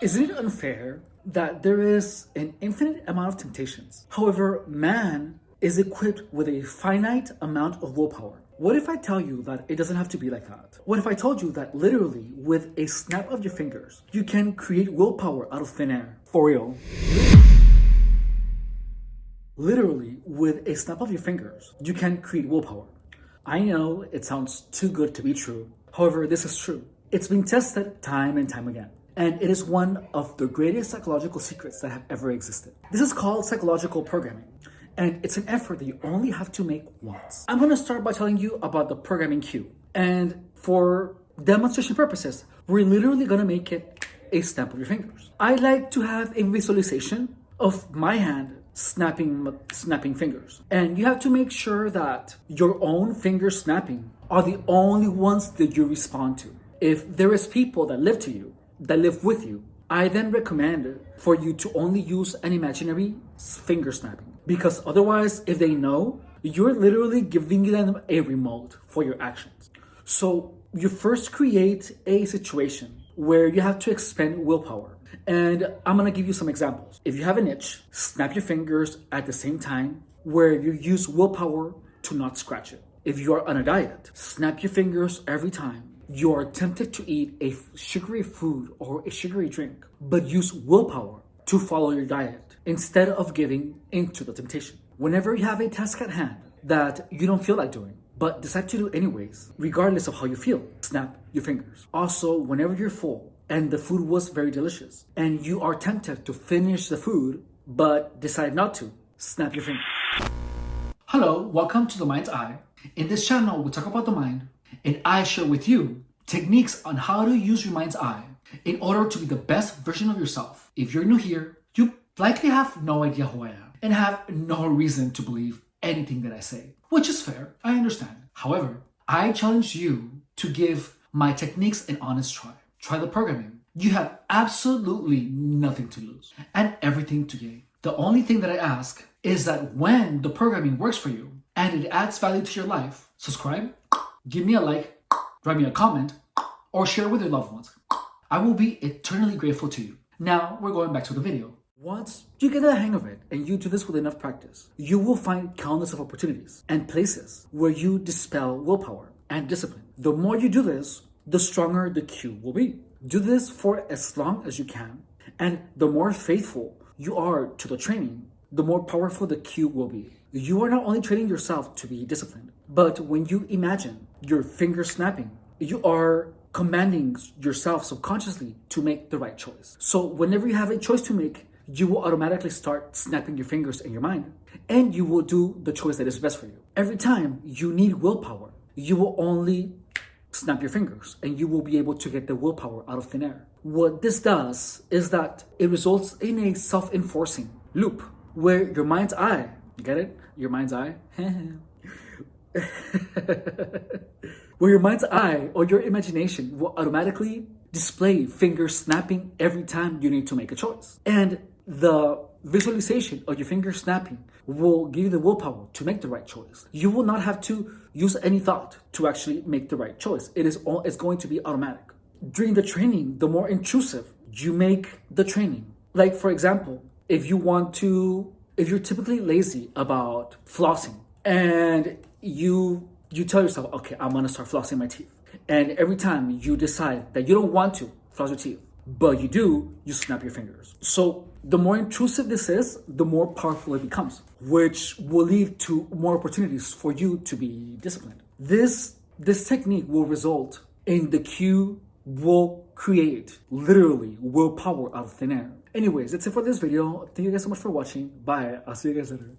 Isn't it unfair that there is an infinite amount of temptations? However, man is equipped with a finite amount of willpower. What if I tell you that it doesn't have to be like that? What if I told you that literally with a snap of your fingers, you can create willpower out of thin air? For real. Literally, with a snap of your fingers, you can create willpower. I know it sounds too good to be true. However, this is true. It's been tested time and time again. And it is one of the greatest psychological secrets that have ever existed. This is called psychological programming. And it's an effort that you only have to make once. I'm gonna start by telling you about the programming cue. And for demonstration purposes, we're literally gonna make it a snap of your fingers. I like to have a visualization of my hand snapping fingers. And you have to make sure that your own fingers snapping are the only ones that you respond to. If there is people that live with you, I then recommend for you to only use an imaginary finger snapping. Because otherwise, if they know, you're literally giving them a remote for your actions. So you first create a situation where you have to expend willpower. And I'm gonna give you some examples. If you have an itch, snap your fingers at the same time where you use willpower to not scratch it. If you are on a diet, snap your fingers every time you are tempted to eat a sugary food or a sugary drink, but use willpower to follow your diet instead of giving into the temptation. Whenever you have a task at hand that you don't feel like doing, but decide to do anyways, regardless of how you feel, snap your fingers. Also, whenever you're full and the food was very delicious and you are tempted to finish the food, but decide not to, snap your fingers. Hello, welcome to The Mind's Eye. In this channel, we talk about the mind, and I share with you techniques on how to use your mind's eye in order to be the best version of yourself. If you're new here, you likely have no idea who I am and have no reason to believe anything that I say, which is fair, I understand. However, I challenge you to give my techniques an honest try. Try the programming. You have absolutely nothing to lose and everything to gain. The only thing that I ask is that when the programming works for you and it adds value to your life, subscribe, give me a like, write me a comment, or share with your loved ones. I will be eternally grateful to you. Now we're going back to the video. Once you get the hang of it and you do this with enough practice, you will find countless of opportunities and places where you dispel willpower and discipline. The more you do this, the stronger the cue will be. Do this for as long as you can, and the more faithful you are to the training, the more powerful the cue will be. You are not only training yourself to be disciplined, but when you imagine your fingers snapping, you are commanding yourself subconsciously to make the right choice. So whenever you have a choice to make, you will automatically start snapping your fingers in your mind, and you will do the choice that is best for you. Every time you need willpower, you will only snap your fingers and you will be able to get the willpower out of thin air. What this does is that it results in a self-enforcing loop where your mind's eye, get it? Your mind's eye? Where your mind's eye or your imagination will automatically display fingers snapping every time you need to make a choice. And the visualization of your fingers snapping will give you the willpower to make the right choice. You will not have to use any thought to actually make the right choice. It's going to be automatic. During the training, the more intrusive you make the training. Like for example, if you're typically lazy about flossing and you tell yourself, okay, I'm gonna start flossing my teeth. And every time you decide that you don't want to floss your teeth, but you do, you snap your fingers. So the more intrusive this is, the more powerful it becomes, which will lead to more opportunities for you to be disciplined. This technique will result in the cue will create literally willpower out of thin air. Anyways, that's it for this video. Thank you guys so much for watching. Bye. I'll see you guys later.